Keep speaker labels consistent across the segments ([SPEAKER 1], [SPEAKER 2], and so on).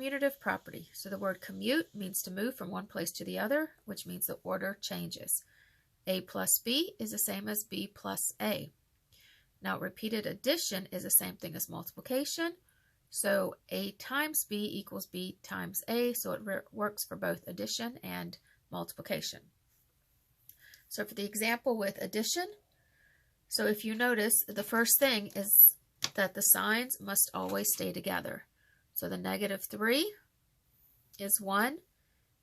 [SPEAKER 1] commutative property. So the word commute means to move from one place to the other, which means the order changes. A plus B is the same as B plus A. Now, repeated addition is the same thing as multiplication. So A times B equals B times A, so it works for both addition and multiplication. So for the example with addition, so if you notice, the first thing is that the signs must always stay together. So the -3 is one,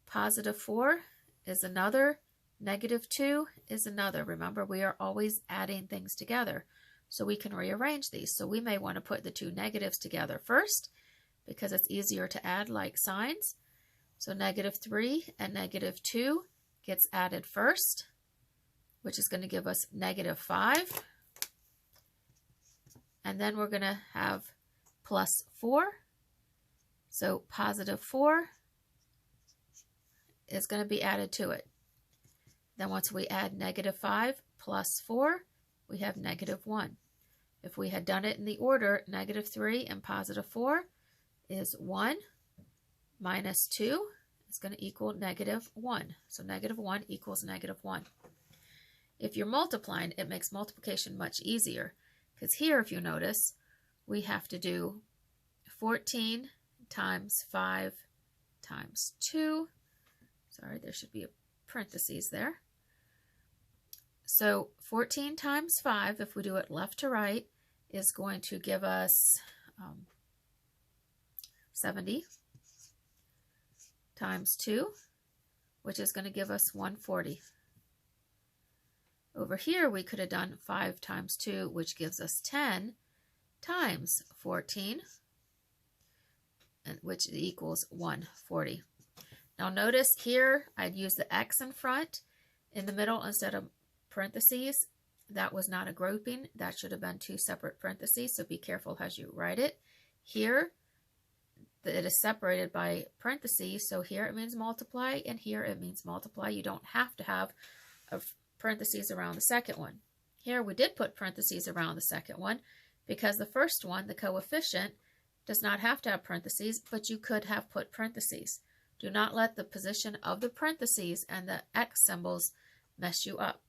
[SPEAKER 1] +4 is another, -2 is another. Remember, we are always adding things together. So we can rearrange these. So we may want to put the two negatives together first because it's easier to add like signs. So -3 and -2 gets added first, which is going to give us -5. And then we're going to have +4. So +4 is going to be added to it. Then once we add -5 plus 4, we have -1. If we had done it in the order, -3 and +4 is 1 minus 2 is going to equal -1. So -1 equals -1. If you're multiplying, it makes multiplication much easier. Because here, if you notice, we have to do 14 times 5 times 2. Sorry, there should be a parentheses there. So 14 times 5, if we do it left to right, is going to give us 70 times 2, which is going to give us 140. Over here, we could have done 5 times 2, which gives us 10 times 14, which equals 140. Now notice here, I'd use the X in front, in the middle instead of parentheses. That was not a grouping. That should have been 2 separate parentheses, so be careful as you write it. Here, it is separated by parentheses, so here it means multiply, and here it means multiply. You don't have to have a parentheses around the second one. Here we did put parentheses around the second one because the first one, the coefficient, does not have to have parentheses, but you could have put parentheses. Do not let the position of the parentheses and the X symbols mess you up.